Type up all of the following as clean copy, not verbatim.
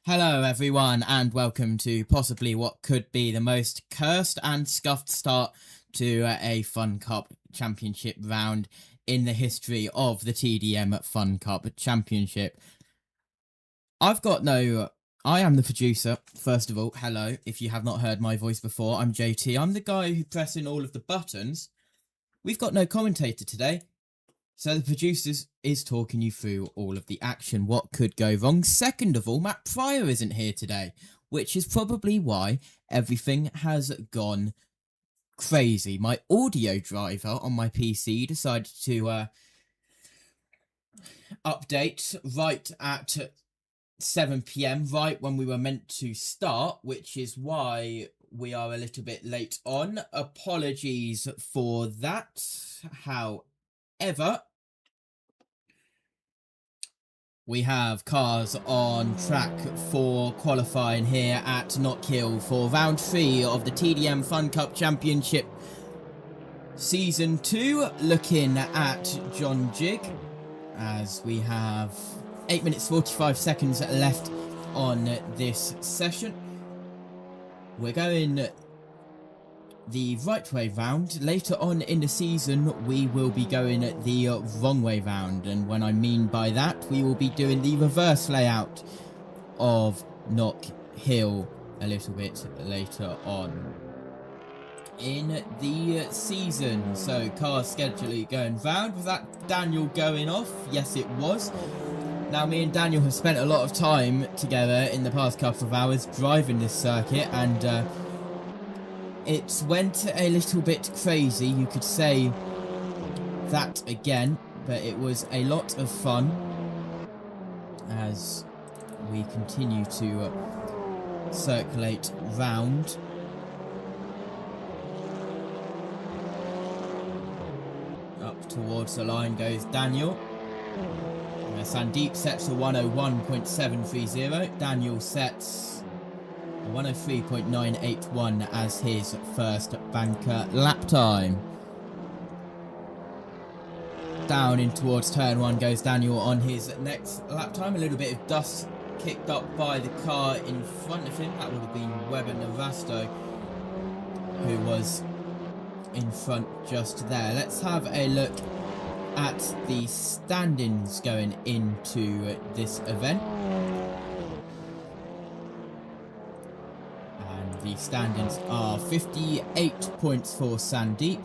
Hello everyone and welcome to possibly what could be the most cursed and scuffed start to a FunCup championship round in the history of the TDM FunCup championship. I am the producer, first of all. Hello, if you have not heard my voice before, I'm JT. I'm the guy who pressing all of the buttons. We've got no commentator today. So the producer is talking you through all of the action, what could go wrong. Second of all, Matt Pryor isn't here today, which is probably why everything has gone crazy. My audio driver on my PC decided to update right at 7 PM, right when we were meant to start, which is why we are a little bit late on. Apologies for that. However, we have cars on track for qualifying here at Knockhill for round 3 of the TDM FunCup Championship Season 2. Looking at John Jig, as we have 8 minutes 45 seconds left on this session. We're going the right way round. Later on in the season we will be going the wrong way round, and when I mean by that, we will be doing the reverse layout of Knockhill a little bit later on in the season. So car schedule going round. Was that Daniel going off? Yes, it was. Now, me and Daniel have spent a lot of time together in the past couple of hours driving this circuit, and it went a little bit crazy, you could say that again, but it was a lot of fun as we continue to circulate round. Up towards the line goes Daniel. Sandeep sets a 101.730. Daniel sets 103.981 as his first banker lap time. Down in towards turn 1 goes Daniel on his next lap time. A little bit of dust kicked up by the car in front of him. That would have been Weber Navasto, who was in front just there. Let's have a look at the standings going into this event. The standings are 58 points for Sandeep.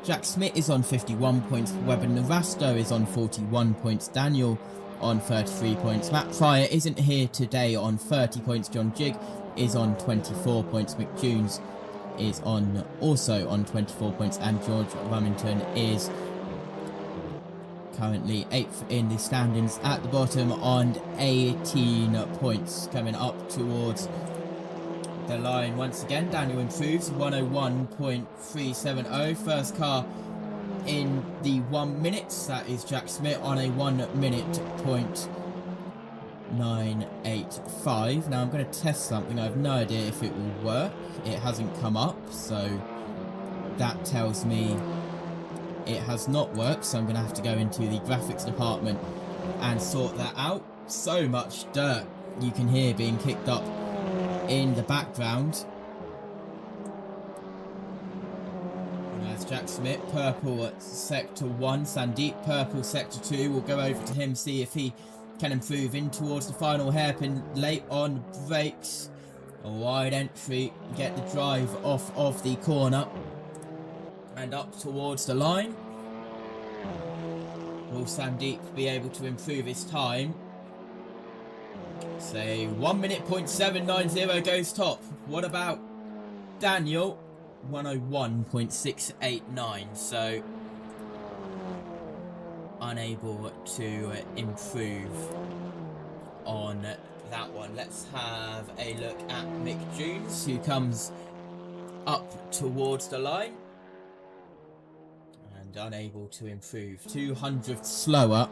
Jack Smith is on 51 points. Weber Navasto is on 41 points. Daniel on 33 points. Matt Pryor isn't here today on 30 points. John Jig is on 24 points. Mick Jones is also on 24 points. And George Remington is currently 8th in the standings at the bottom on 18 points. Coming up towards the line once again, Daniel improves 101.370. First car in the 1 minute, that is Jack Smith on a 1 minute .985. Now I'm going to test something. I have no idea if it will work. It hasn't come up, so that tells me it has not worked, so I'm going to have to go into the graphics department and sort that out. So much dirt you can hear being kicked up in the background. There's Jack Smith, purple at sector 1. Sandeep, purple sector 2. We'll go over to him, see if he can improve in towards the final hairpin. Late on brakes, a wide entry, get the drive off of the corner and up towards the line. Will Sandeep be able to improve his time? Say 1 minute .790 goes top. What about Daniel? 101.689. So unable to improve on that one. Let's have a look at Mick Jones, who comes up towards the line and unable to improve. 200th slower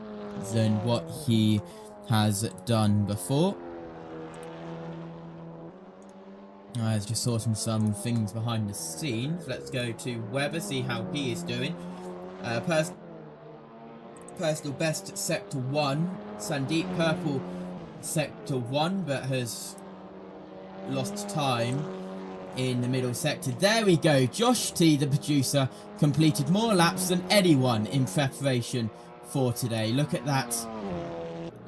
than what he has done before. I was just sorting some things behind the scenes. Let's go to Weber, see how he is doing. Personal best sector 1. Sandeep, purple sector 1, but has lost time in the middle sector. There we go. Josh T, the producer, completed more laps than anyone in preparation for today. Look at that.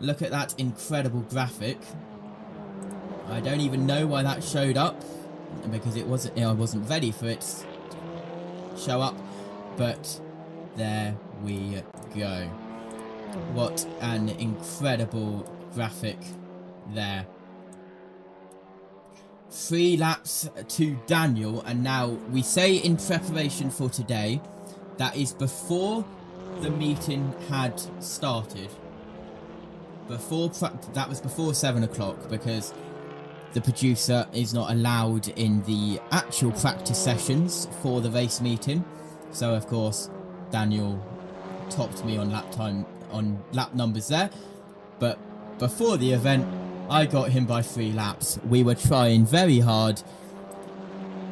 Look at that incredible graphic. I don't even know why that showed up, because it wasn't, I wasn't ready for it to show up, but there we go. What an incredible graphic there. 3 laps to Daniel, and now we say in preparation for today, that is before the meeting had started. That was before 7 o'clock, because the producer is not allowed in the actual practice sessions for the race meeting. So of course Daniel topped me on lap numbers there, but before the event I got him by 3 laps. We were trying very hard.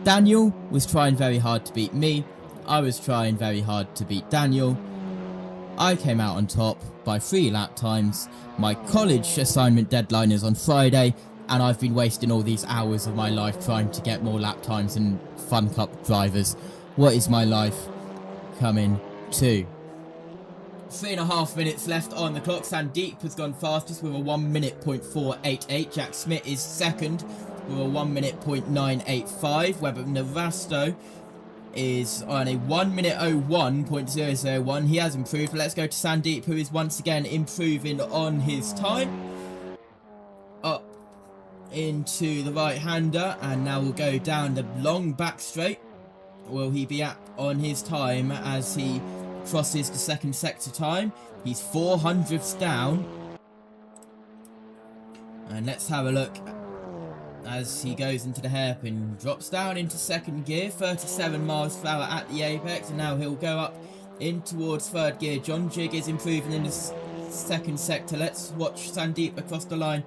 Daniel was trying very hard to beat me. I was trying very hard to beat Daniel. I came out on top by 3 lap times. My college assignment deadline is on Friday, and I've been wasting all these hours of my life trying to get more lap times than FunCup drivers. What is my life coming to? 3.5 minutes left on the clock. Sandeep has gone fastest with a 1:04.88. Jack Smith is second with a 1:09.85. Webber Narasto is on a 1:01.001. He has improved. Let's go to Sandeep, who is once again improving on his time. Up into the right-hander, and now we'll go down the long back straight. Will he be up on his time as he crosses the second sector time? He's 400ths down. And let's have a look as he goes into the hairpin. Drops down into second gear, 37 miles per hour at the apex, and now he'll go up in towards third gear. John Jig is improving in the second sector. Let's watch Sandeep across the line.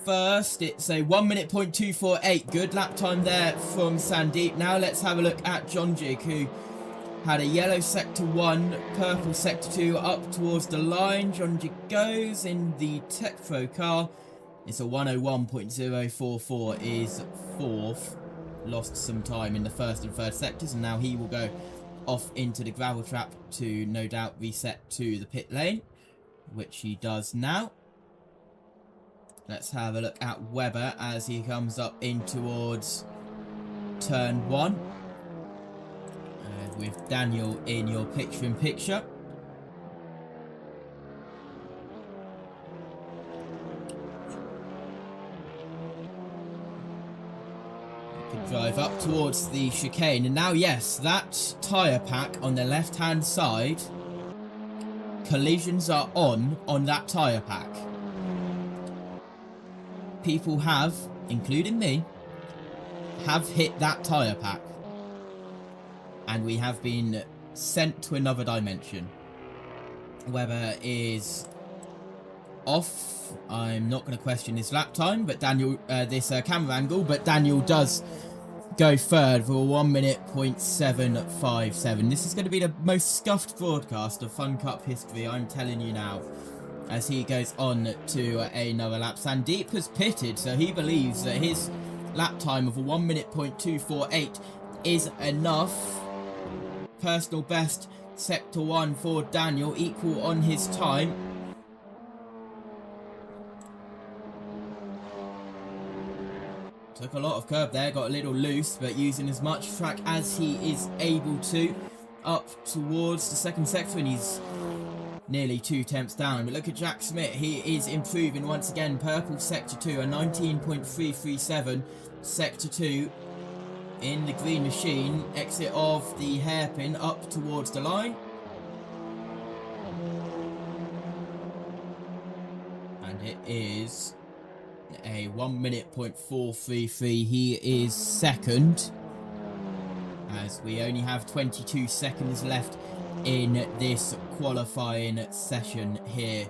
First, it's a 1:02.48. Good lap time there from Sandeep. Now let's have a look at John Jig, who had a yellow sector 1, purple sector 2, up towards the line. John Jig goes in the Tech Pro car. It's a 1:01.044, is 4th. Lost some time in the first and third sectors, and now he will go off into the gravel trap to no doubt reset to the pit lane, which he does now. Let's have a look at Webber as he comes up in towards turn 1. With Daniel in your picture-in-picture. Drive up towards the chicane, and now yes, that tyre pack on the left-hand side, collisions are on that tyre pack. People have, including me, have hit that tyre pack, and we have been sent to another dimension. Webber is off. I'm not going to question his lap time, but Daniel, this camera angle, but Daniel does go third for a 1:07.57. This is going to be the most scuffed broadcast of FunCup history, I'm telling you now, as he goes on to another lap. Sandeep has pitted, so he believes that his lap time of a 1:02.48 is enough. Personal best sector 1 for Daniel, equal on his time. Took a lot of curb there, got a little loose, but using as much track as he is able to. Up towards the second sector, and he's nearly 2 tenths down. But look at Jack Smith, he is improving once again. Purple sector 2, a 19.337. Sector 2 in the green machine. Exit of the hairpin up towards the line. And it is a 1:04.33. He is second, as we only have 22 seconds left in this qualifying session here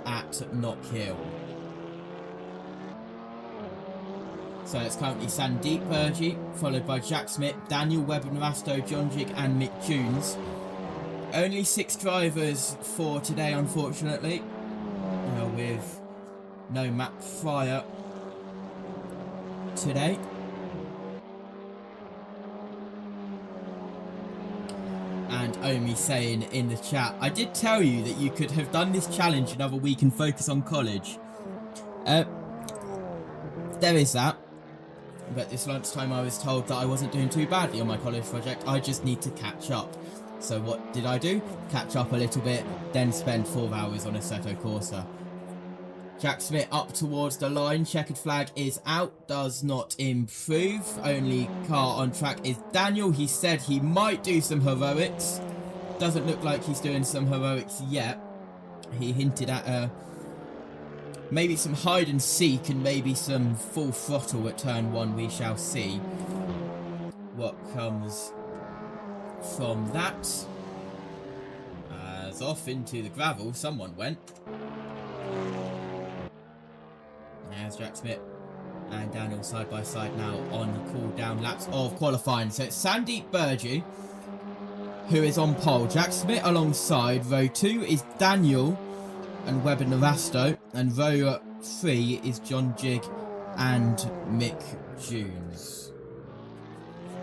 at Knockhill. So it's currently Sandeep Burgi, followed by Jack Smith, Daniel Webber Narasto, John Jig and Mick Tunes. Only 6 drivers for today, unfortunately. with no map fire today. And Omi saying in the chat, I did tell you that you could have done this challenge another week and focus on college. There is that. But this lunchtime I was told that I wasn't doing too badly on my college project. I just need to catch up. So what did I do? Catch up a little bit, then spend 4 hours on Assetto Corsa. Jack Smith up towards the line. Checkered flag is out. Does not improve. Only car on track is Daniel. He said he might do some heroics. Doesn't look like he's doing some heroics yet. He hinted at maybe some hide and seek and maybe some full throttle at turn 1. We shall see what comes from that. As off into the gravel someone went. There's Jack Smith and Daniel side by side now on the cool down laps of qualifying. So it's Sandeep Burgee who is on pole. Jack Smith alongside. Row 2 is Daniel and Webber Narasto, and row 3 is John Jig and Mick Jones.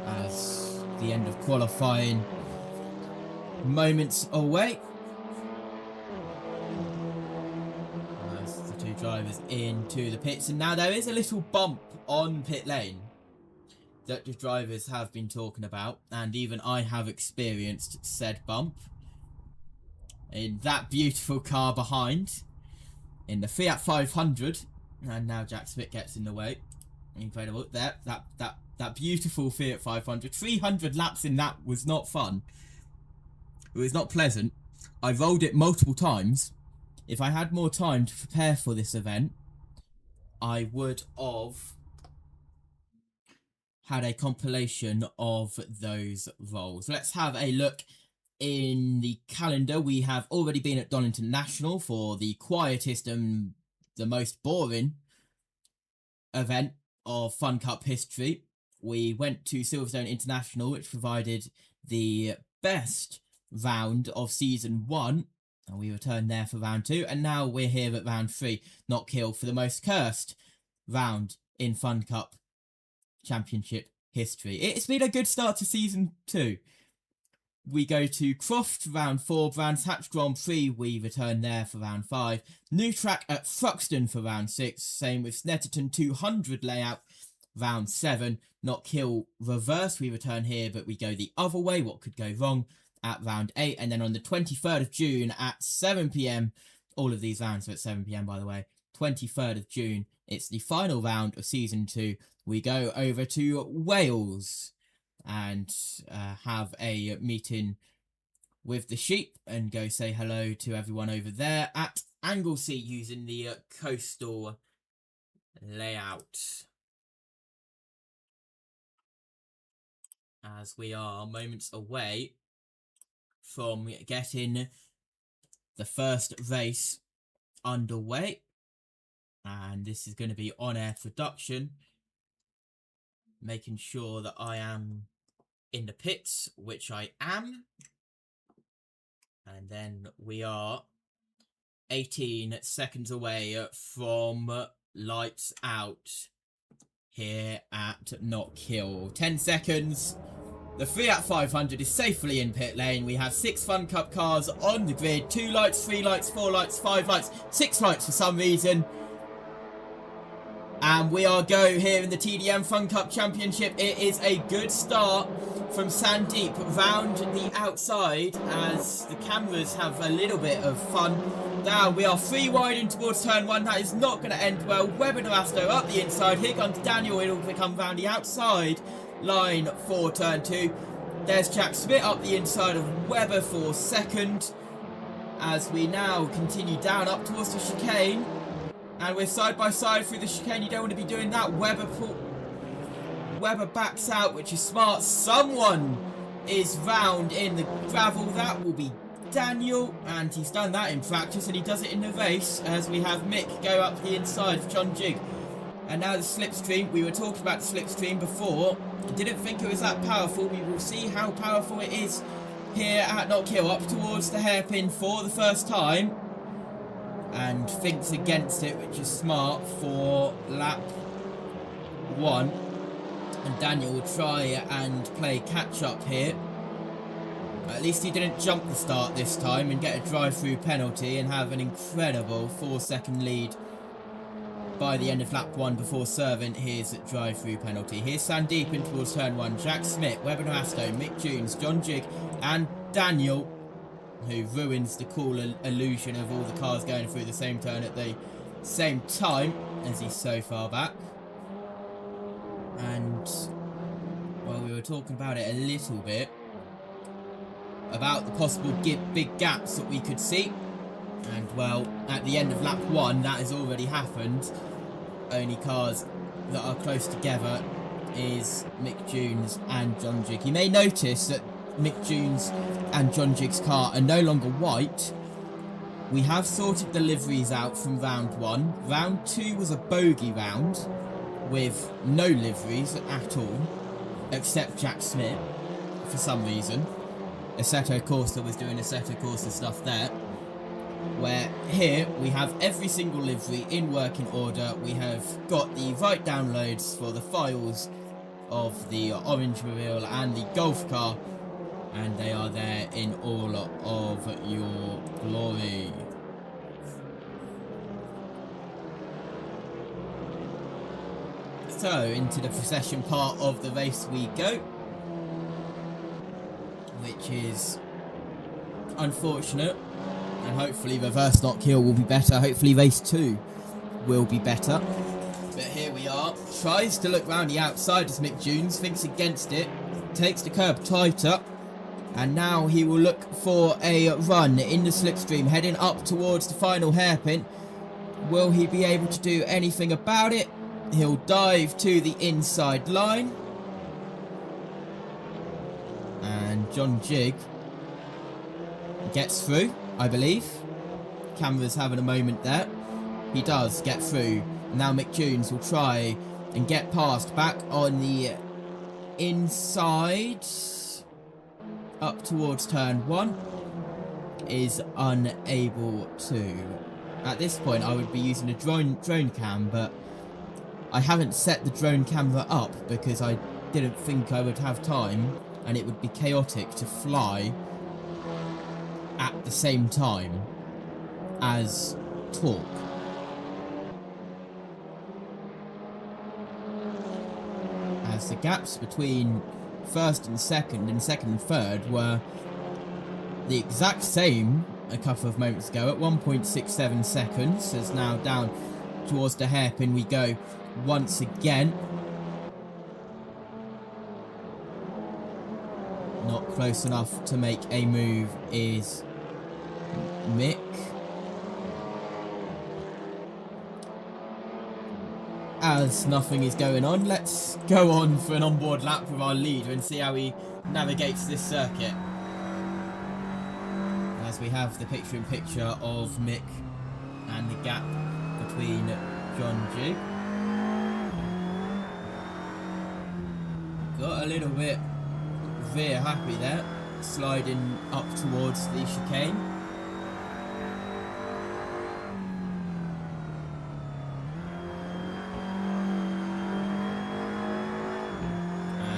As the end of qualifying moments away. As the two drivers into the pits, and now there is a little bump on pit lane that the drivers have been talking about, and even I have experienced said bump. In that beautiful car behind, in the Fiat 500, and now Jack Smith gets in the way. Incredible. There, that beautiful Fiat 500. 300 laps in that was not fun. It was not pleasant. I rolled it multiple times. If I had more time to prepare for this event, I would have had a compilation of those rolls. Let's have a look. In the calendar, we have already been at Donington National for the quietest and the most boring event of FunCup history. We went to Silverstone International, which provided the best round of Season 1, and we returned there for Round 2, and now we're here at Round 3, Knockhill, for the most cursed round in FunCup Championship history. It's been a good start to Season 2. We go to Croft, Round 4, Brands Hatch Grand Prix, we return there for Round 5. New track at Thruxton for Round 6, same with Snetterton 200 layout, Round 7. Knockhill Reverse, we return here, but we go the other way, what could go wrong, at Round 8. And then on the 23rd of June at 7 PM, all of these rounds are at 7 PM by the way, 23rd of June, it's the final round of Season 2. We go over to Wales and have a meeting with the sheep and go say hello to everyone over there at Anglesey using the coastal layout, as we are moments away from getting the first race underway, and this is going to be on-air production, making sure that I am in the pits, which I am, and then we are 18 seconds away from lights out here at Knockhill. 10 seconds. The Fiat 500 is safely in pit lane. We have 6 FunCup cars on the grid. 2 lights, 3 lights, 4 lights, 5 lights, 6 lights for some reason. And we are go here in the TDM FunCup Championship. It is a good start from Sandeep round the outside as the cameras have a little bit of fun. Now we are 3 wide in towards turn 1. That is not going to end well. Webber Narasto up the inside. Here comes Daniel. It will come round the outside line for turn 2. There's Jack Smith up the inside of Webber for second. As we now continue down up towards the chicane. And we're side by side through the chicane. You don't want to be doing that. Webber backs out, which is smart. Someone is round in the gravel. That will be Daniel. And he's done that in practice, and he does it in the race as we have Mick go up the inside of John Jig. And now the slipstream. We were talking about the slipstream before. Didn't think it was that powerful. We will see how powerful it is here at Knockhill, up towards the hairpin for the first time. and thinks against it, which is smart for lap 1. And Daniel will try and play catch up here. At least he didn't jump the start this time and get a drive-through penalty and have an incredible 4-second lead by the end of lap 1 before serving his drive-through penalty. Here's Sandeep in towards turn 1. Jack Smith, Webber Noasto, Mick Jones, John Jig and Daniel, who ruins the cool illusion of all the cars going through the same turn at the same time as he's so far back. And, well, we were talking about it a little bit, about the possible big gaps that we could see. And, well, at the end of lap 1, that has already happened. Only cars that are close together is Mick Jones and John Jig. You may notice that Mick Jones and John Jig's car are no longer white. We have sorted the liveries out from round 1. Round 2 was a bogey round with no liveries at all, except Jack Smith for some reason. Assetto Corsa was doing Assetto Corsa stuff there. Where here we have every single livery in working order. We have got the right downloads for the files of the Orange Mobile and the Golf car, and they are there in all of your glory. So into the procession part of the race we go, which is unfortunate. And hopefully reverse Knockhill will be better. Hopefully race 2 will be better. But here we are. Tries to look round the outside as Mick Jones, thinks against it, takes the curb tighter, and now he will look for a run in the slipstream, heading up towards the final hairpin. Will he be able to do anything about it? He'll dive to the inside line. And John Jig gets through, I believe. Camera's having a moment there. He does get through. Now Mick Jones will try and get past back on the inside up towards turn 1. Is unable to. At this point I would be using a drone cam, but I haven't set the drone camera up because I didn't think I would have time, and it would be chaotic to fly at the same time as talk. As the gaps between first and second and third were the exact same a couple of moments ago at 1.67 seconds, as now down towards the hairpin we go once again. Not close enough to make a move is Mick. As nothing is going on, let's go on for an onboard lap with our leader and see how he navigates this circuit. As we have the picture-in-picture of Mick and the gap between John Jig. Got a little bit rear happy there, sliding up towards the chicane.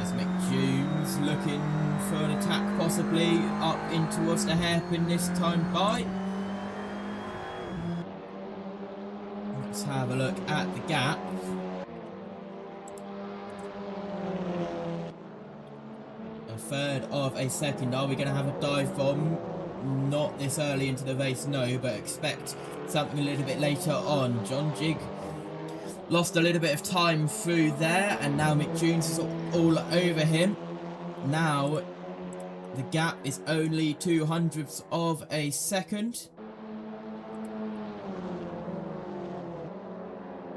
As Mick Jones looking for an attack, possibly up in towards the hairpin this time by. Let's have a look at the gap. Third of a second. Are we going to have a dive bomb? Not this early into the race, no, but expect something a little bit later on. John Jig lost a little bit of time through there, and now Mick Jones is all over him. Now the gap is only 0.02 of a second.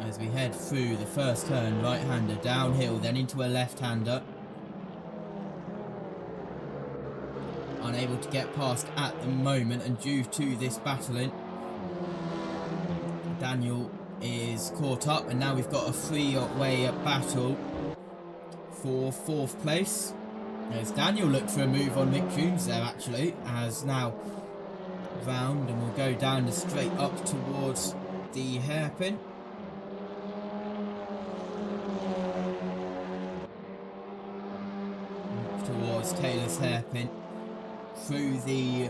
As we head through the first turn, right-hander downhill, then into a left-hander. Unable to get past at the moment, and due to this battling, Daniel is caught up, and now we've got a three-way battle for 4th place. As Daniel looked for a move on Mick Jones there, actually, as now round, and we'll go down the straight up towards the hairpin. Up towards Taylor's hairpin. Through the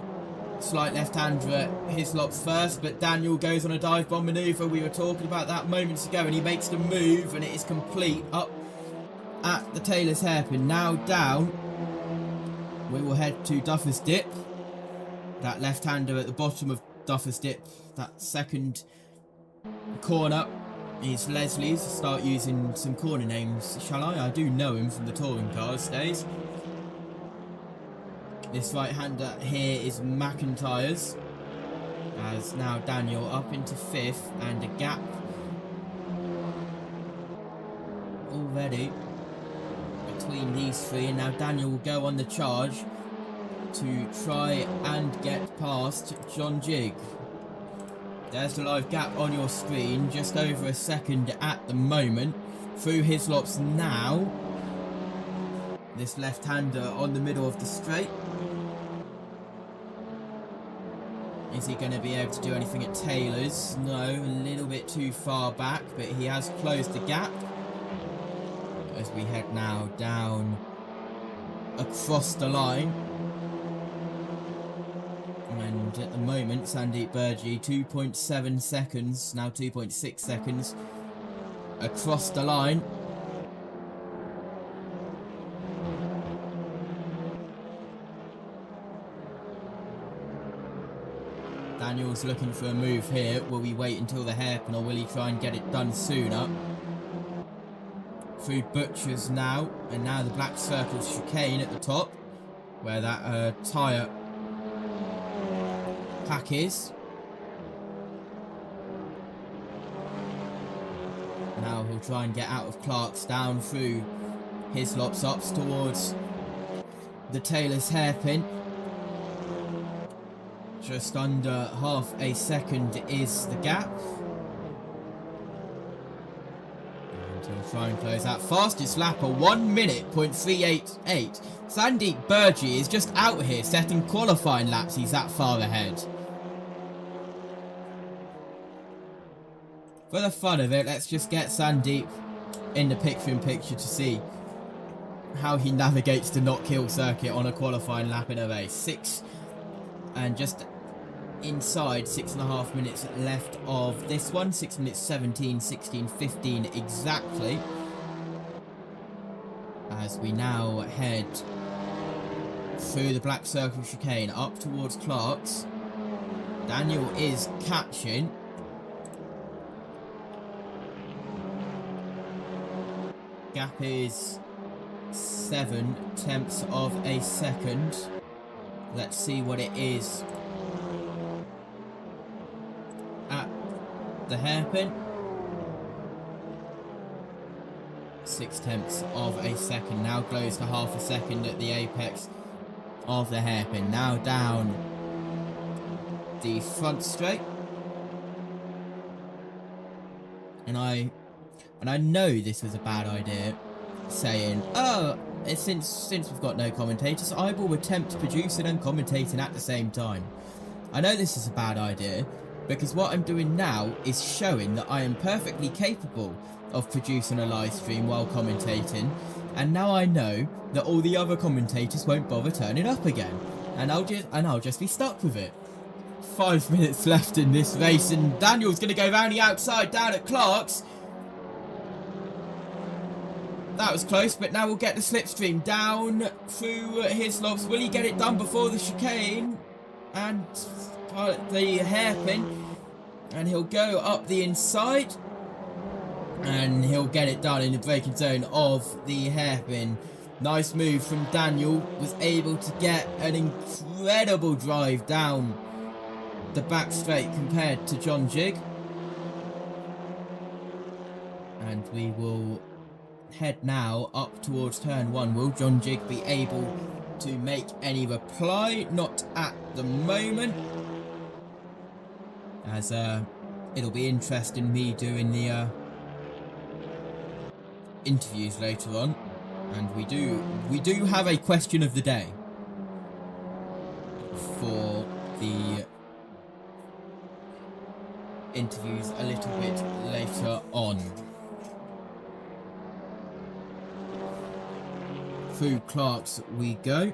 slight left-hander at Hislop's first, but Daniel goes on a dive bomb manoeuvre. We were talking about that moments ago, and he makes the move, and it is complete up at the Taylor's hairpin. Now down, we will head to Duffer's Dip. That left-hander at the bottom of Duffer's Dip, that second corner is Leslie's. Start using some corner names, shall I? I do know him from the touring cars days. This right-hander here is McIntyre's. As now Daniel up into 5th, and a gap already between these three. And now Daniel will go on the charge to try and get past John Jig. There's the live gap on your screen, just over a second at the moment. Through Hislop's now. This left-hander on the middle of the straight. Is he going to be able to do anything at Taylor's? No, a little bit too far back, but he has closed the gap. As we head now down across the line. And at the moment, Sandeep Burgee, 2.7 seconds, now 2.6 seconds across the line. Daniel's looking for a move here. Will he wait until the hairpin, or will he try and get it done sooner? Through Butcher's now, and now the black circle chicane at the top, where that tyre pack is. Now he'll try and get out of Clark's, down through Hislop's ups towards the Taylor's hairpin. Just under half a second is the gap. And he'll try and close that. Fastest lapper, 1 minute, .388. Sandeep Burgee is just out here setting qualifying laps. He's that far ahead. For the fun of it, let's just get Sandeep in the picture-in-picture to see how he navigates the Knockhill circuit on a qualifying lap in a race. 6 and just inside 6.5 minutes left of this one. 6 minutes 17, 16, 15 exactly. As we now head through the black circle chicane up towards Clark's. Daniel is catching. Gap is 0.7 of a second. Let's see what it is at the hairpin. 0.6 of a second. Now close to half a second at the apex of the hairpin. Now down the front straight. And I know this was a bad idea, saying, oh, since we've got no commentators, I will attempt producing and commentating at the same time. I know this is a bad idea, because what I'm doing now is showing that I am perfectly capable of producing a live stream while commentating, and now I know that all the other commentators won't bother turning up again, and I'll just be stuck with it. 5 minutes left in this race, and Daniel's going to go round the outside down at Clark's. That was close, but now we'll get the slipstream down through Hislop's. Will he get it done before the chicane and the hairpin? And he'll go up the inside, and he'll get it done in the braking zone of the hairpin. Nice move from Daniel. Was able to get an incredible drive down the back straight compared to John Jig. And we will head now up towards turn 1. Will John Jig be able to make any reply? Not at the moment, as it'll be interesting me doing the interviews later on. And we do have a question of the day for the interviews a little bit later on. Through Clark's we go.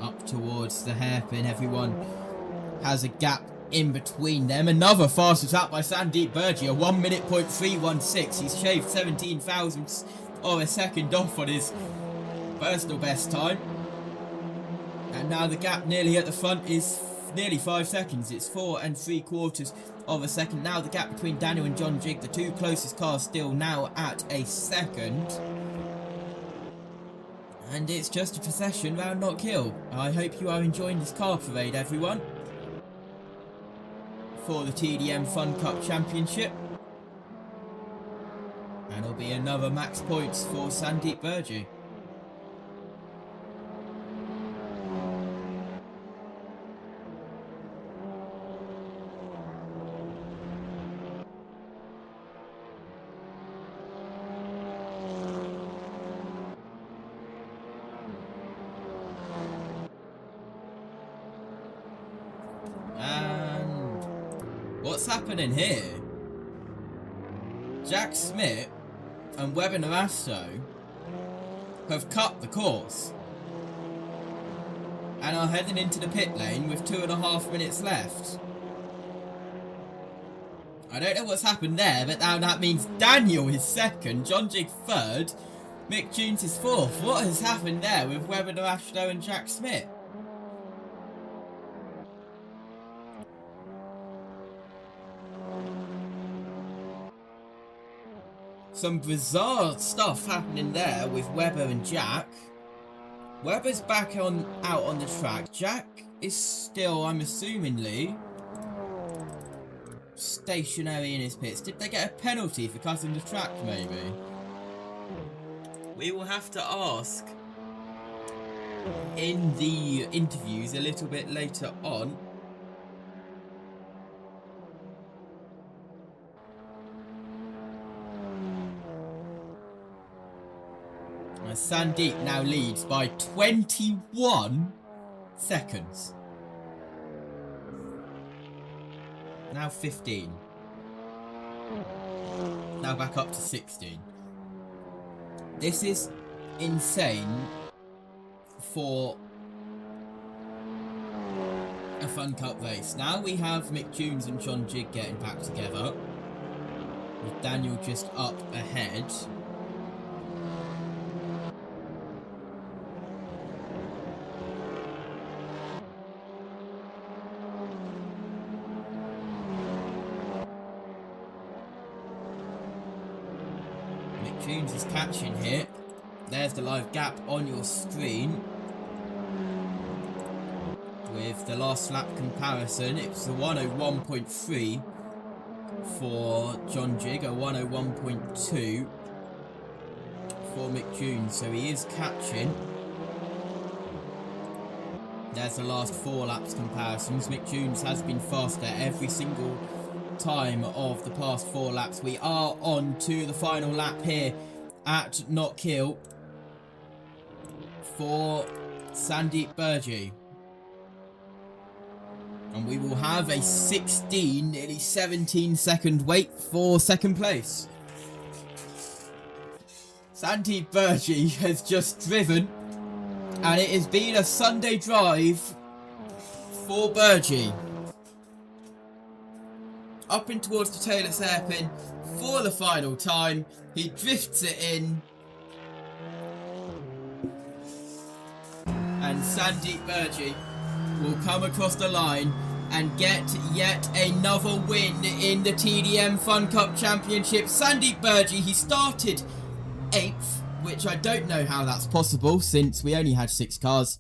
Up towards the hairpin, everyone has a gap in between them. Another fast attack by Sandeep Burji, a 1 minute point 316. He's shaved 17 thousandths of a second off on his personal best time. And now the gap nearly at the front is nearly 5 seconds. It's 4 3/4 of a second. Now the gap between Daniel and John Jig, the two closest cars, still now at a second. And it's just a procession round Knockhill. I hope you are enjoying this car parade, everyone, for the TDM FunCup Championship. And it'll be another max points for Sandeep Burji. What's happening here? Jack Smith and Webber Narasto have cut the course and are heading into the pit lane with 2.5 minutes left. I don't know what's happened there, but now that means Daniel is second, John Jig third, Mick Jones is fourth. What has happened there with Webber Narasto and Jack Smith? Some bizarre stuff happening there with Webber and Jack. Webber's back out on the track. Jack is still, I'm assumingly, stationary in his pits. Did they get a penalty for cutting the track, maybe? We will have to ask in the interviews a little bit later on. Sandeep now leads by 21 seconds. Now 15. Now back up to 16. This is insane for a FunCup race. Now we have Mick Jones and John Jig getting back together, with Daniel just up ahead. Jones is catching here. There's the live gap on your screen with the last lap comparison. It's a 101.3 for John Jig, a 101.2 for Mick Jones, so he is catching. There's the last 4 laps comparisons. Mick Jones has been faster every single time of the past 4 laps. We are on to the final lap here at Knockhill for Sandeep Burji, and we will have a 16, nearly 17 second wait for second place. Sandeep Burji has just driven, and it has been a Sunday drive for Burji. Up in towards the Taylor's hairpin for the final time. He drifts it in. And Sandeep Burji will come across the line and get yet another win in the TDM FunCup Championship. Sandeep Burji, he started 8th, which I don't know how that's possible since we only had 6 cars.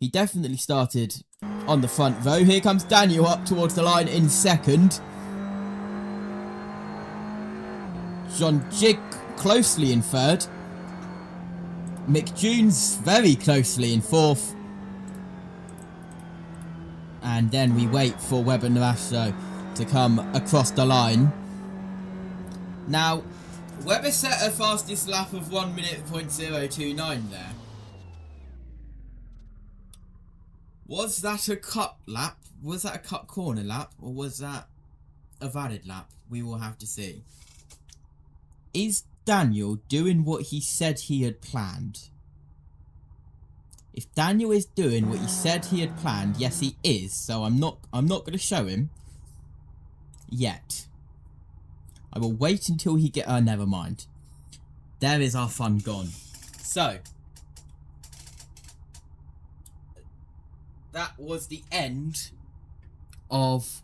He definitely started on the front row. Here comes Daniel up towards the line in 2nd. John Jig closely in 3rd. Mick Jones very closely in 4th. And then we wait for Webber Narasto to come across the line. Now, Webber set a fastest lap of 1 minute .029 there. Was that a cut lap? Was that a cut corner lap? Or was that a valid lap? We will have to see. Is Daniel doing what he said he had planned? If Daniel is doing what he said he had planned, yes he is, so I'm not going to show him yet. I will wait until he get never mind. There is our fun gone. So that was the end of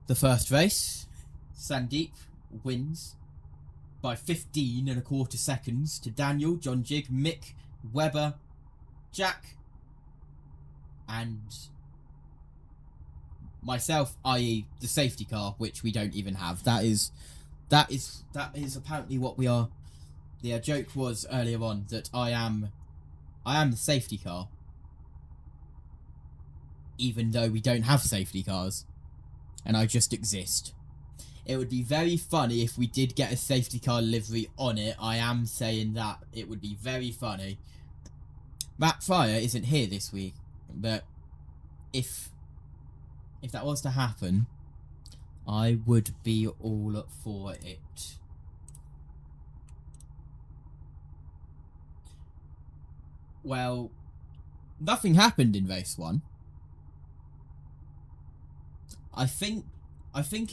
the first race. Sandeep wins by 15.25 seconds to Daniel, John Jig, Mick, Webber, Jack, and myself, i.e. the safety car, which we don't even have. That is apparently what we are. The joke was earlier on that I am the safety car, even though we don't have safety cars, and I just exist. It would be very funny if we did get a safety car livery on it. I am saying that. It would be very funny. Matt Fryer isn't here this week, but if that was to happen, I would be all for it. Well, nothing happened in race 1. I think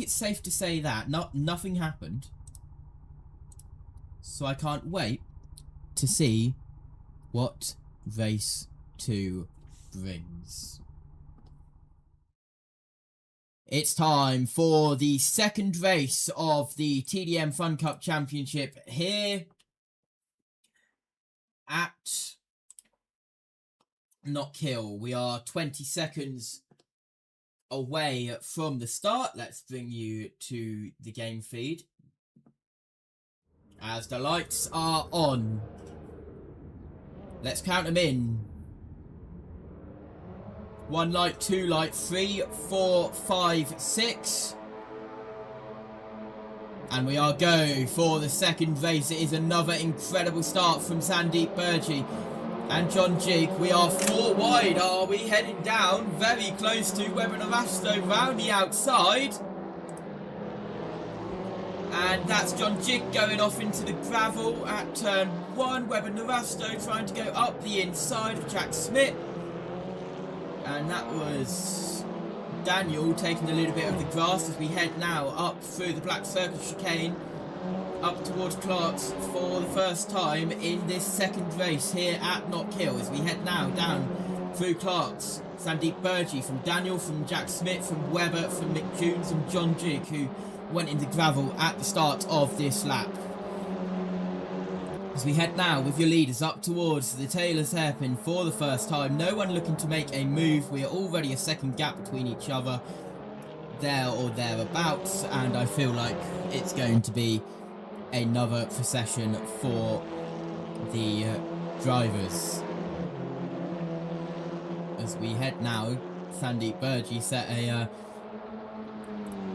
it's safe to say that nothing happened. So I can't wait to see what race 2 brings. It's time for the second race of the TDM FunCup Championship here at Knockhill. We are 20 seconds away from the start. Let's bring you to the game feed as the lights are on. Let's count them in. 1 light, 2 light, 3, 4, 5, 6. And we are go for the second race. It is another incredible start from Sandeep Burji and John Jig. We are 4 wide. Are we heading down very close to Webber Navasto round the outside? And that's John Jig going off into the gravel at turn 1. Webber Navasto trying to go up the inside of Jack Smith. And that was Daniel taking a little bit of the grass as we head now up through the Black Circle chicane up towards Clark's for the first time in this second race here at Knockhill as we head now down through Clark's. Sandeep Burji from Daniel, from Jack Smith, from Webber, from Mick Jones and John Jig, who went into gravel at the start of this lap. As we head now with your leaders up towards the Taylor's hairpin for the first time. No one looking to make a move. We are already a second gap between each other there or thereabouts, and I feel like it's going to be another procession for the drivers. As we head now, Sandeep Burji set a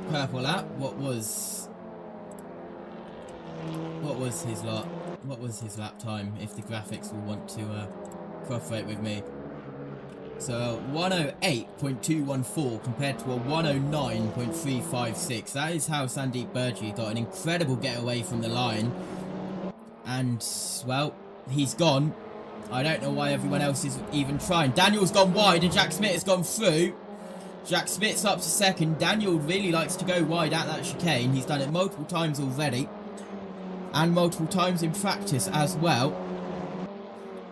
purple lap. What was his lot? What was his lap time, if the graphics will want to cooperate with me? So 108.214 compared to a 109.356. That is how Sandeep Burji got an incredible getaway from the line. And, well, he's gone. I don't know why everyone else is even trying. Daniel's gone wide and Jack Smith has gone through. Jack Smith's up to second. Daniel really likes to go wide at that chicane. He's done it multiple times already. And multiple times in practice as well.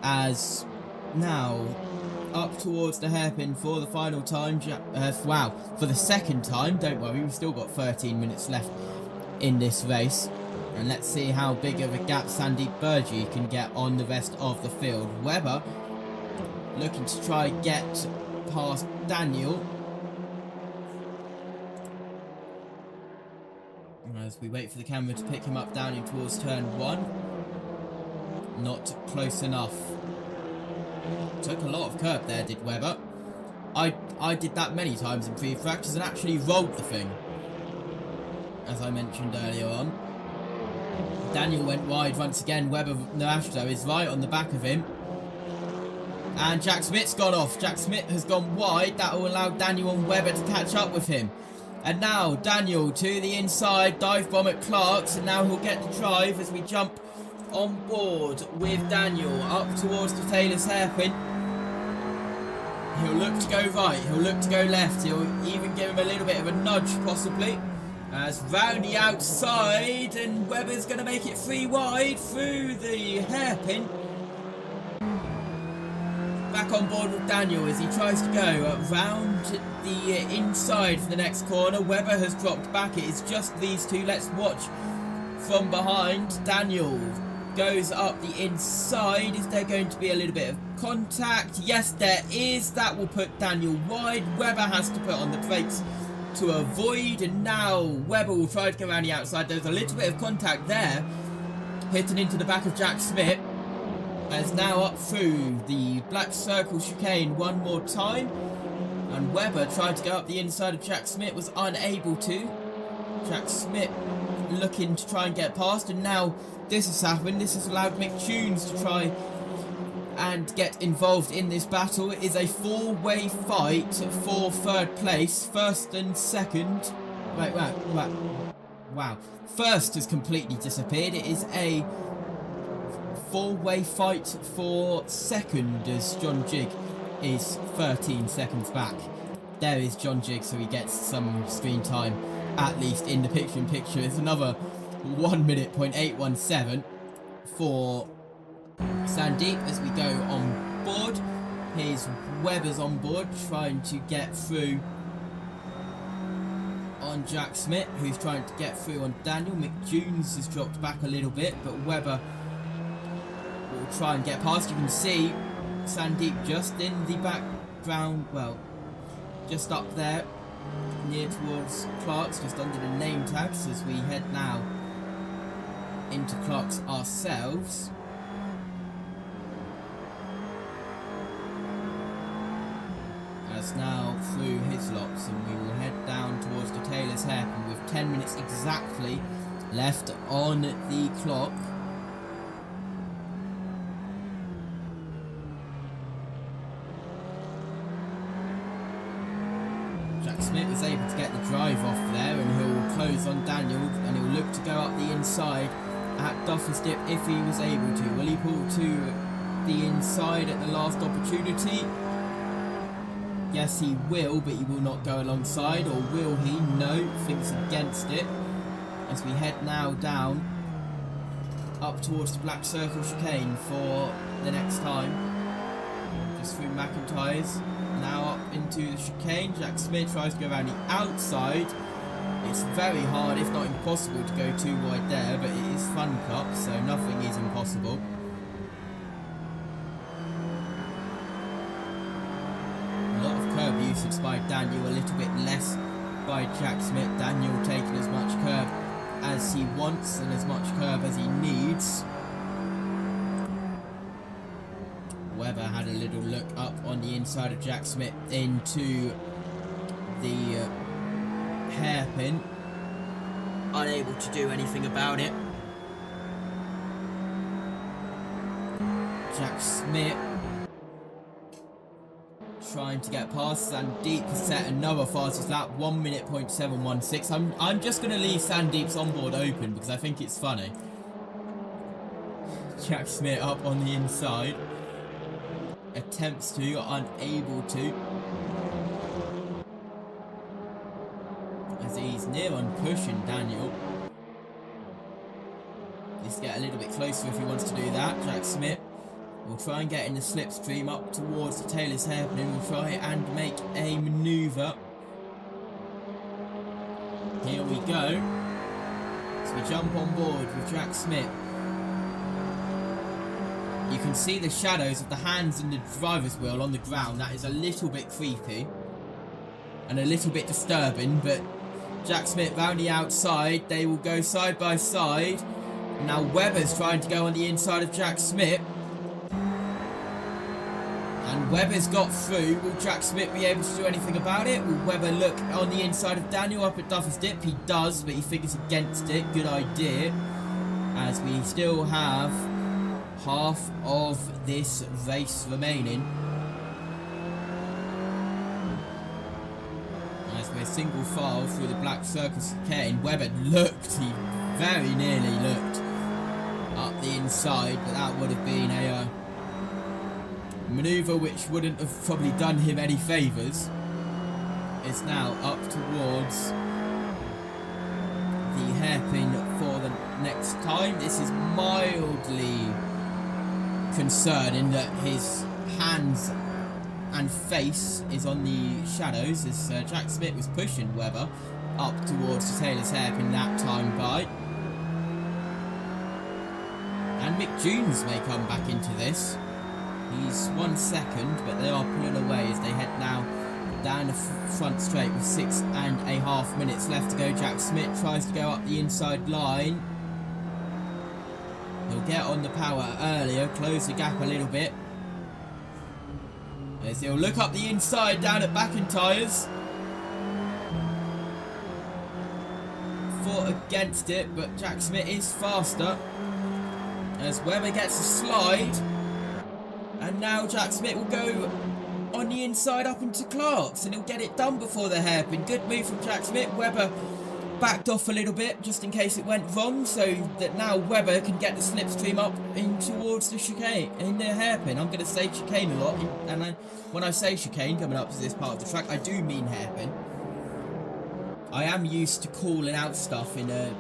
As now up towards the hairpin for the final time. For the second time. Don't worry, we've still got 13 minutes left in this race. And let's see how big of a gap Sandeep Burji can get on the rest of the field. Webber looking to try get past Daniel. As we wait for the camera to pick him up down in towards turn 1. Not close enough. Took a lot of curb there, did Webber. I did that many times in pre-practice and actually rolled the thing, as I mentioned earlier on. Daniel went wide once again. Webber Navasto is right on the back of him. And Jack Smith's gone off. Jack Smith has gone wide. That will allow Daniel and Webber to catch up with him. And now Daniel to the inside, dive bomb at Clark's, and now he'll get the drive as we jump on board with Daniel up towards the Taylor's hairpin. He'll look to go right, he'll look to go left, he'll even give him a little bit of a nudge possibly. As round the outside, and Webber's going to make it 3 wide through the hairpin. Back on board with Daniel as he tries to go round the inside for the next corner. Webber has dropped back. It is just these two. Let's watch from behind. Daniel goes up the inside. Is there going to be a little bit of contact? Yes, there is. That will put Daniel wide. Webber has to put on the brakes to avoid, and now Webber will try to go around the outside. There's a little bit of contact there, hitting into the back of Jack Smith. As now up through the black circle chicane one more time, and Webber tried to go up the inside of Jack Smith, was unable to. Jack Smith looking to try and get past, and now this has happened. This has allowed Mick Tunes to try and get involved in this battle. It is a 4-way fight for 3rd place. First and second. Wow. First has completely disappeared. It is a 4-way fight for 2nd as John Jig is 13 seconds back. There is John Jig, so he gets some screen time, at least in the picture-in-picture. It's another 1 minute .817 for Sandeep as we go on board. Here's Webber's on board, trying to get through on Jack Smith, who's trying to get through on Daniel. Mick Tunes has dropped back a little bit, but Webber will try and get past. You can see Sandeep just in the background, well, just up there near towards Clark's, just under the name tags as we head now into Clark's ourselves. As now through Hislops, and we will head down towards the Taylor's hairpin with 10 minutes exactly left on the clock. Jack Smith is able to get the drive off there, and he'll close on Daniel, and he'll look to go up the inside at Duffer's Dip if he was able to. Will he pull to the inside at the last opportunity? Yes, he will, but he will not go alongside, or will he? No, thinks against it. As we head now down up towards the black circle chicane for the next time. Just through McIntyre's. Now up into the chicane. Jack Smith tries to go around the outside. It's very hard, if not impossible, to go too wide there, but it is FunCup, so nothing is impossible. A lot of curb usage by Daniel, a little bit less by Jack Smith. Daniel taking as much curb as he wants and as much curb as he needs. Webber had a little look up on the inside of Jack Smith into the hairpin, unable to do anything about it. Jack Smith trying to get past Sandeep has set another fastest lap, 1 minute .716. I'm just going to leave Sandeep's onboard open because I think it's funny. Jack Smith up on the inside, attempts to, unable to, as he's near on pushing Daniel. Let's get a little bit closer if he wants to do that. Jack Smith will try and get in the slipstream up towards the Taylor's hairpin. We'll try and make a manoeuvre. Here we go. So we jump on board with Jack Smith. You can see the shadows of the hands in the driver's wheel on the ground. That is a little bit creepy and a little bit disturbing, but Jack Smith round the outside. They will go side by side. Now Webber's trying to go on the inside of Jack Smith. And Webber's got through. Will Jack Smith be able to do anything about it? Will Webber look on the inside of Daniel up at Duffer's Dip? He does, but he figures against it. Good idea. As we still have half of this race remaining. As we're single file through the Black Circus chicane, Webber looked, he very nearly looked up the inside, but that would have been a manoeuvre which wouldn't have probably done him any favours. It's now up towards the hairpin for the next time. This is mildly concerning that his hands and face is on the shadows as Jack Smith was pushing Webber up towards the Taylor's hairpin that time by. And Mick Jones may come back into this. He's 1 second, but they are pulling away as they head now down the front straight with 6.5 minutes left to go. Jack Smith tries to go up the inside line. He'll get on the power earlier, close the gap a little bit. As he'll look up the inside down at McIntyre's. Fought against it, but Jack Smith is faster. As Webber gets a slide. And now Jack Smith will go on the inside up into Clark's, and he'll get it done before the hairpin. Good move from Jack Smith. Webber backed off a little bit just in case it went wrong, so that now Webber can get the slipstream up in towards the chicane, in the hairpin. I'm going to say chicane a lot, and when I say chicane coming up to this part of the track, I do mean hairpin. I am used to calling out stuff in the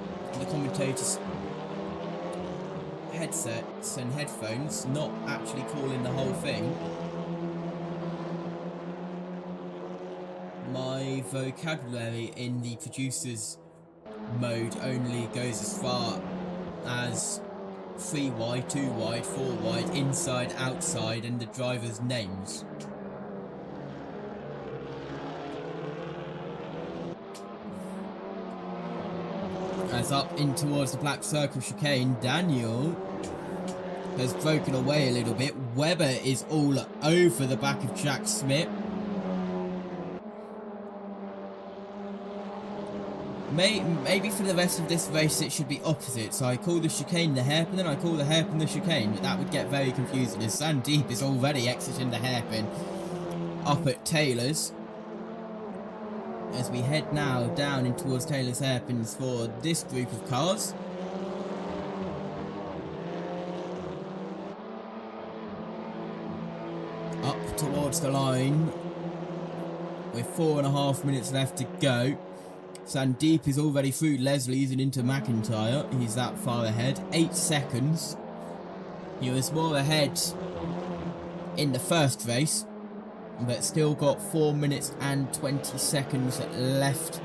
commentators' headsets and headphones, not actually calling the whole thing. My vocabulary in the producer's mode only goes as far as 3 wide, 2 wide, 4 wide, inside, outside, and the driver's names. As up in towards the Black Circle chicane, Daniel has broken away a little bit. Webber is all over the back of Jack Smith. Maybe for the rest of this race it should be opposite. So I call the chicane the hairpin and I call the hairpin the chicane. But that would get very confusing as Sandeep is already exiting the hairpin up at Taylor's. As we head now down in towards Taylor's hairpins for this group of cars. Up towards the line with 4.5 minutes left to go. Sandeep is already through Leslie's and into McIntyre. He's that far ahead. 8 seconds. He was more ahead in the first race, but still got 4 minutes and 20 seconds left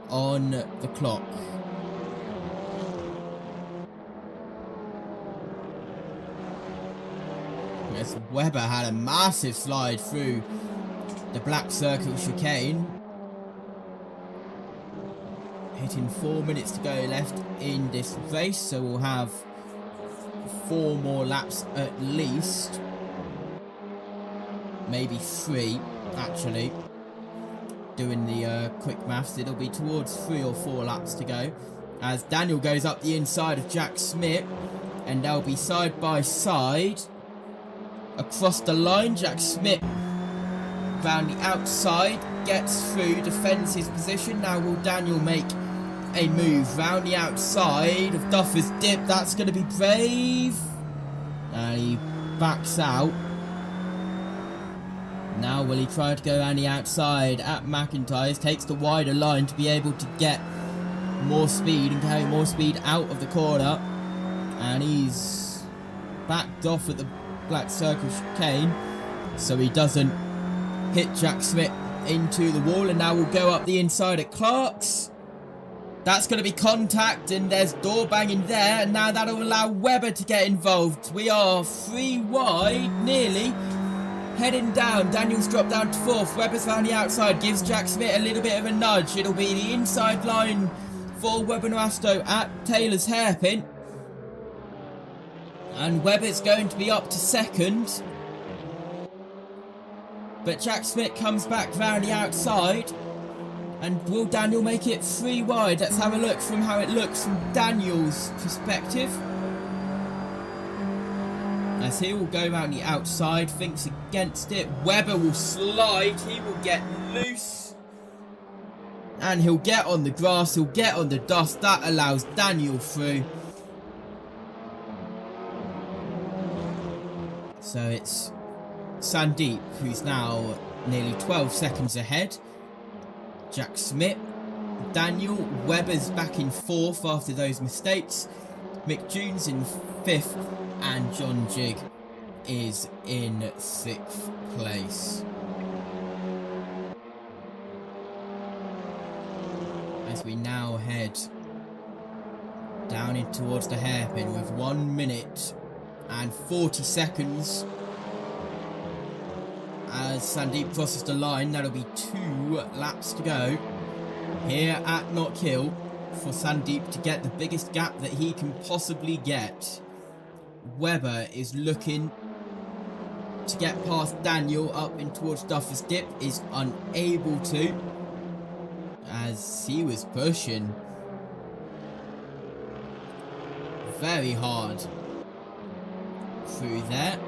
on the clock. Yes, Webber had a massive slide through the Black Circle chicane. Hitting 4 minutes to go left in this race, so we'll have 4 more laps at least. Maybe 3, actually. Doing the quick maths, it'll be towards 3 or 4 laps to go. As Daniel goes up the inside of Jack Smith, and they'll be side by side. Across the line, Jack Smith round the outside, gets through, defends his position. Now will Daniel make a move round the outside of Duffer's Dip? That's going to be brave. And he backs out. Now will he try to go around the outside at McIntyre's? Takes the wider line to be able to get more speed and carry more speed out of the corner. And he's backed off at the Black Circle chicane, so he doesn't hit Jack Smith into the wall. And now we'll go up the inside at Clark's. That's going to be contact, and there's door banging there, and now that'll allow Webber to get involved. We are 3 wide, nearly. Heading down, Daniel's dropped down to 4th. Webber's round the outside, gives Jack Smith a little bit of a nudge. It'll be the inside line for Webber Noasto at Taylor's hairpin. And Webber's going to be up to 2nd. But Jack Smith comes back round the outside. And will Daniel make it 3 wide? Let's have a look from how it looks from Daniel's perspective. As he will go around the outside, thinks against it. Webber will slide, he will get loose. And he'll get on the grass, he'll get on the dust. That allows Daniel through. So it's Sandeep, who's now nearly 12 seconds ahead. Jack Smith, Daniel, Webber's back in 4th after those mistakes. Mick June's in 5th, and John Jigg is in 6th place. As we now head down in towards the hairpin with 1 minute and 40 seconds. As Sandeep crosses the line, that'll be 2 laps to go here at Knockhill for Sandeep to get the biggest gap that he can possibly get. Webber is looking to get past Daniel up in towards Duffer's Dip, is unable to, as he was pushing very hard through there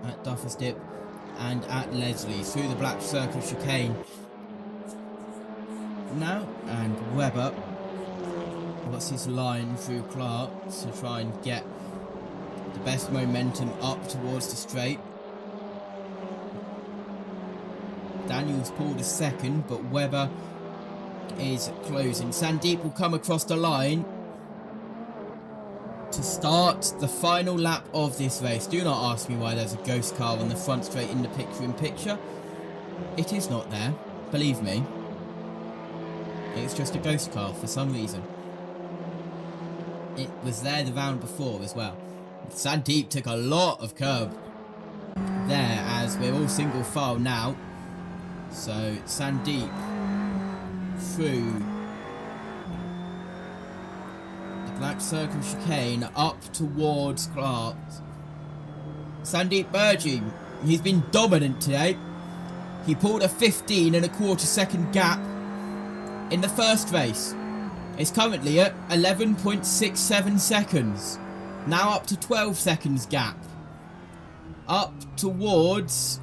at Duffer's Dip and at Leslie through the Black Circle chicane now, and Webber what's his line through Clark to try and get the best momentum up towards the straight. Daniel's pulled a second, but Webber is closing. Sandeep will come across the line to start the final lap of this race. Do not ask me why there's a ghost car on the front straight in the picture-in-picture. It is not there, believe me. It's just a ghost car for some reason. It was there the round before as well. Sandeep took a lot of curb there, as we're all single file now. So Sandeep through the Black Circle chicane up towards Clark. Sandeep Burgee, he's been dominant today. He pulled a 15.25 second gap in the first race. It's currently at 11.67 seconds. Now up to 12 seconds gap. Up towards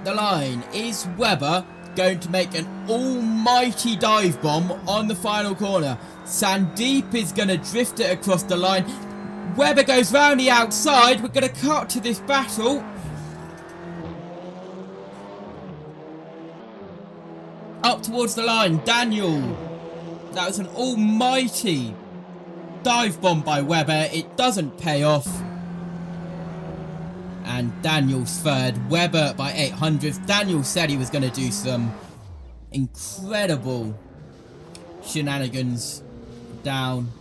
the line. Is Webber going to make an almighty dive bomb on the final corner? Sandeep is going to drift it across the line. Webber goes round the outside. We're going to cut to this battle. Up towards the line, Daniel. That was an almighty dive bomb by Webber. It doesn't pay off. And Daniel's third. Webber by 800th. Daniel said he was going to do some incredible shenanigans down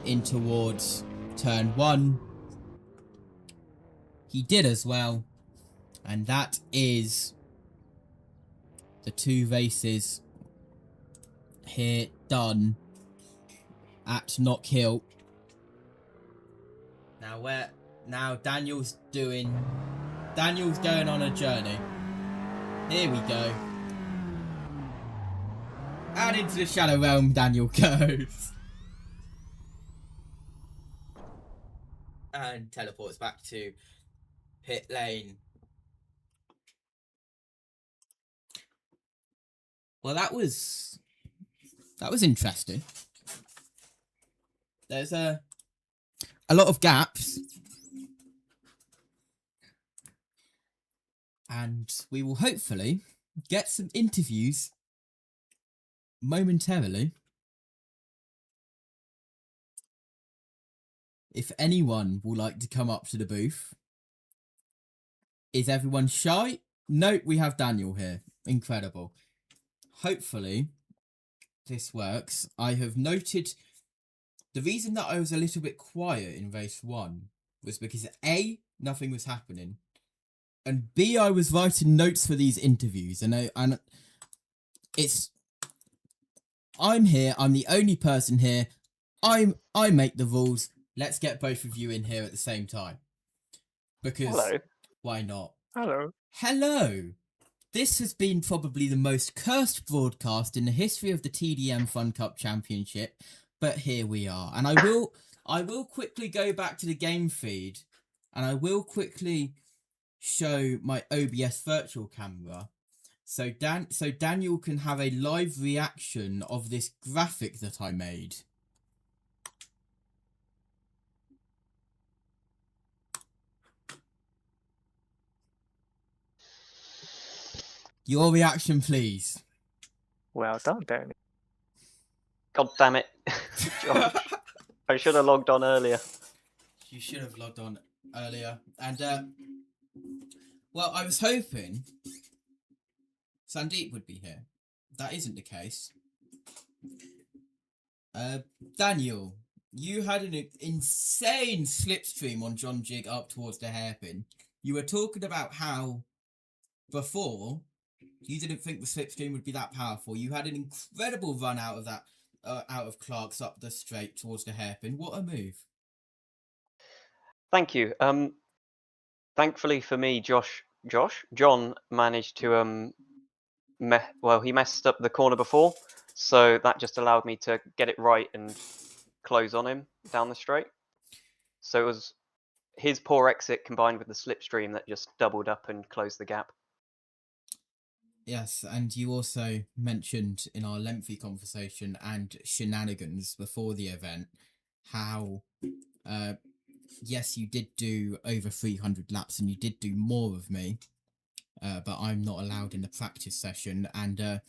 in towards turn 1. He did as well. And that is the 2 races here done at Knockhill. Now Daniel's going on a journey. Here we go. And into the Shadow Realm Daniel goes. And teleports back to pit lane. Well, that was interesting. There's a lot of gaps. And we will hopefully get some interviews momentarily. If anyone will like to come up to the booth. Is everyone shy? No, we have Daniel here. Incredible. Hopefully this works. I have noted the reason that I was a little bit quiet in race 1 was because A, nothing was happening, and B, I was writing notes for these interviews, and I'm here, I'm the only person here, I make the rules. Let's get both of you in here at the same time. Because Hello. Why not? Hello. This has been probably the most cursed broadcast in the history of the TDM FunCup Championship, but here we are. And I will quickly go back to the game feed, and I will quickly show my OBS virtual camera, so Daniel can have a live reaction of this graphic that I made. Your reaction, please. Well done, Danny. God damn it, Josh. I should have logged on earlier. You should have logged on earlier. And, well, I was hoping Sandeep would be here. That isn't the case. Daniel, you had an insane slipstream on John Jig up towards the hairpin. You were talking about how before you didn't think the slipstream would be that powerful. You had an incredible run out of that, out of Clark's up the straight towards the hairpin. What a move! Thank you. Thankfully for me, John managed to he messed up the corner before, so that just allowed me to get it right and close on him down the straight. So it was his poor exit combined with the slipstream that just doubled up and closed the gap. Yes, and you also mentioned in our lengthy conversation and shenanigans before the event how, yes, you did do over 300 laps and you did do more of me, but I'm not allowed in the practice session, and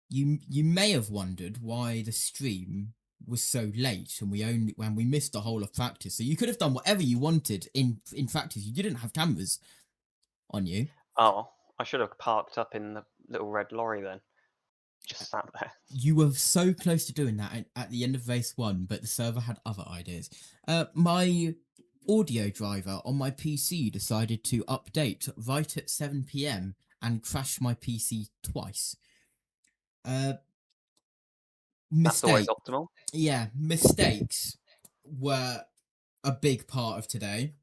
you may have wondered why the stream was so late and we missed the whole of practice. So you could have done whatever you wanted in practice. You didn't have cameras on you. Oh, I should have parked up in the little red lorry then. Just sat there. You were so close to doing that at the end of race 1, but the server had other ideas. My audio driver on my PC decided to update right at 7 PM and crash my PC twice. That's always optimal. Yeah, mistakes were a big part of today.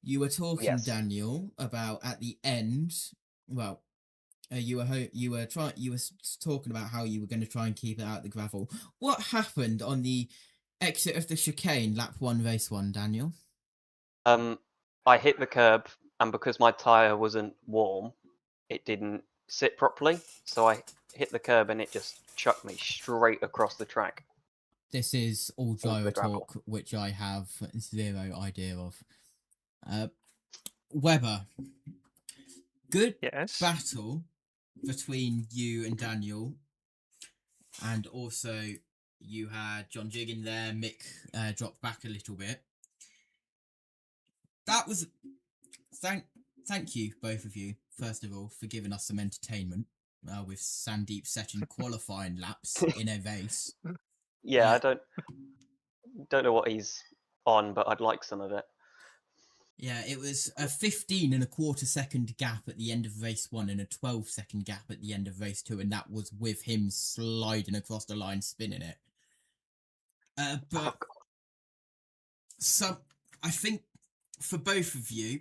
You were talking, Yes. Daniel, about at the end. Well, you were talking about how you were going to try and keep it out of the gravel. What happened on the exit of the chicane, lap 1, race 1, Daniel? I hit the curb, and because my tyre wasn't warm, it didn't sit properly. So I hit the curb, and it just chucked me straight across the track. This is all gyro talk, which I have zero idea of. Weber, good battle between you and Daniel, and also you had John Jig in there. Mick dropped back a little bit. That was thank you both of you, first of all, for giving us some entertainment with Sandeep setting qualifying laps in a race. Yeah, I don't know what he's on, but I'd like some of it. Yeah, it was a 15 and a quarter second gap at the end of race 1 and a 12-second gap at the end of race 2, and that was with him sliding across the line, spinning it. But so I think for both of you,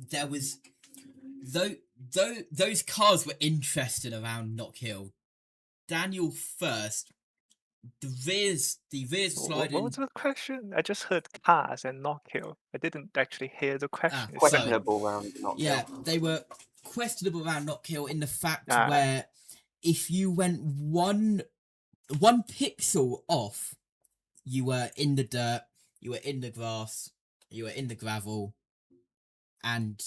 there was those cars were interesting around Knockhill. Daniel first. The rears sliding. What was the question? I just heard cars and Knockhill. I didn't actually hear the question. Questionable around Knockhill. Yeah, they were questionable around Knockhill in the fact where if you went one pixel off, you were in the dirt, you were in the grass, you were in the gravel, and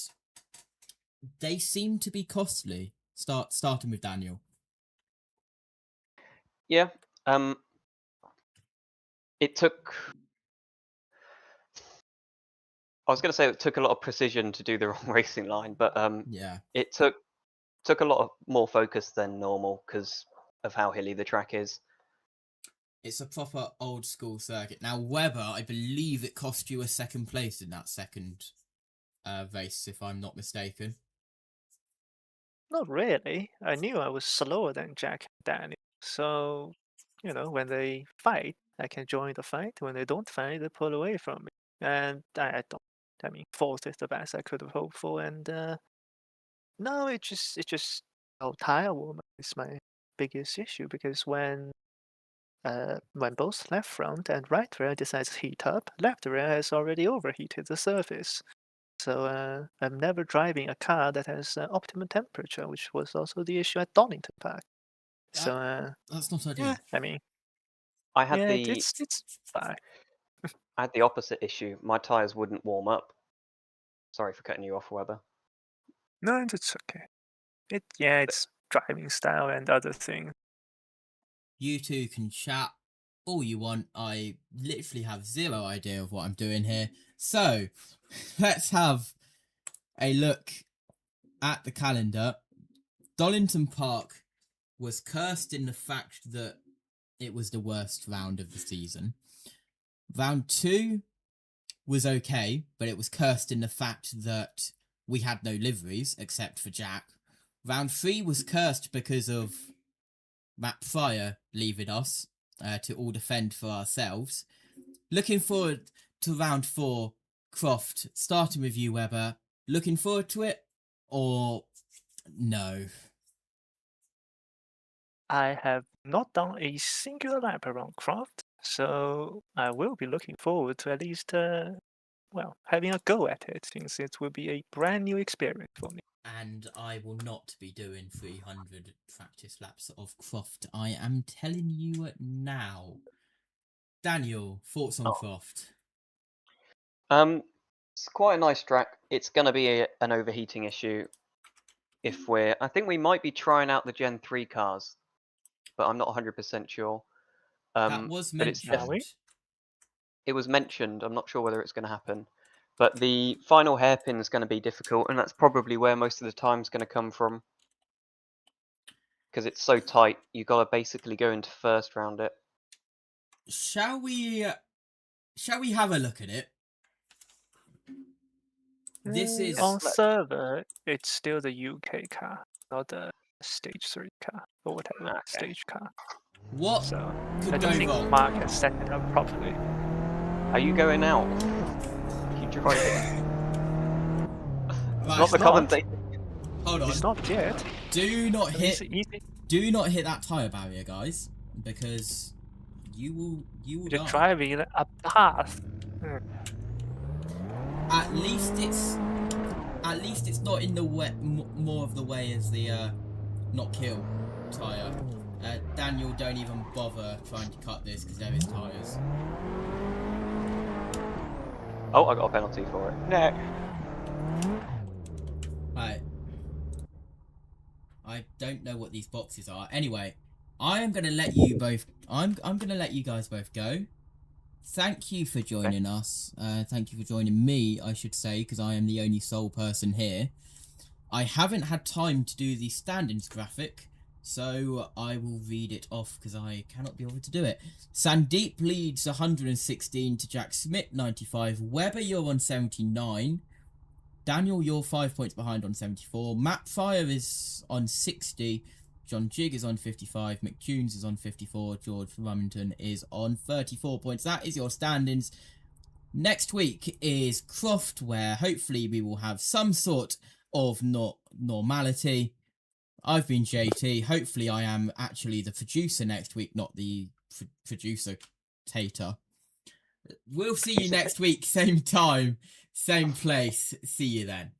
they seem to be costly. Starting with Daniel. Yeah. It took. I was going to say it took a lot of precision to do the wrong racing line, but yeah, it took a lot more focus than normal because of how hilly the track is. It's a proper old school circuit. Now, Weber, I believe it cost you a second place in that second race, if I'm not mistaken. Not really. I knew I was slower than Jack and Daniel. So, you know, when they fight, I can join the fight. When they don't fight, they pull away from me. And I don't. I mean, fourth is the best I could have hoped for. And no, it's just tire warmer is my biggest issue, because when when both left front and right rear decides to heat up, left rear has already overheated the surface. So I'm never driving a car that has optimum temperature, which was also the issue at Donington Park. So That's not ideal. yeah, I mean, I had yeah, the it's fine. I had the opposite issue. My tires wouldn't warm up. Sorry for cutting you off, Weber. No, it's okay. It's driving style and other things. You two can chat all you want. I literally have zero idea of what I'm doing here. So, let's have a look at the calendar. Donington Park was cursed in the fact that it was the worst round of the season. Round 2 was okay, but it was cursed in the fact that we had no liveries except for Jack. Round 3 was cursed because of Matt Fryer leaving us to all defend for ourselves. Looking forward to round 4, Croft, starting with you, Weber. Looking forward to it, or no? I have not done a singular lap around Croft, so I will be looking forward to at least, having a go at it, since it will be a brand new experience for me. And I will not be doing 300 practice laps of Croft. I am telling you now. Daniel, thoughts on Croft? It's quite a nice track. It's going to be an overheating issue. I think we might be trying out the Gen 3 cars, but I'm not 100% sure. That was but it's mentioned. it was mentioned. I'm not sure whether it's going to happen. But the final hairpin is going to be difficult, and that's probably where most of the time is going to come from. Because it's so tight, you've got to basically go into first round it. Shall we have a look at it? This is on server. It's still the UK car, not the stage 3 car or whatever stage car. what So could I go don't think wrong. Mark has set it up properly. Are you going out? You driving? Right, Not the not. commentator. hold on. It's not yet. Do not hit. Easy. Do not hit that tire barrier, guys, because you will You're die. driving a path. At least it's not in the way, more of the way as the Knockhill tire. Daniel, don't even bother trying to cut this because there is tires. Oh, I got a penalty for it. No. Right. I don't know what these boxes are. Anyway, I am gonna let you both. I'm gonna let you guys both go. Thank you for joining us. Thank you for joining me, I should say, because I am the only sole person here. I haven't had time to do the standings graphic, so I will read it off because I cannot be able to do it. Sandeep leads 116 to Jack Smith 95. Weber, you're on 79. Daniel, you're 5 points behind on 74. Matt Fire is on 60. John Jig is on 55. McTunes is on 54. George Remington is on 34 points. That is your standings. Next week is Croft, where hopefully we will have some sort of normality. I've been JT. Hopefully I am actually the producer next week, not the producer tater. We'll see you next week, same time, same place. See you then.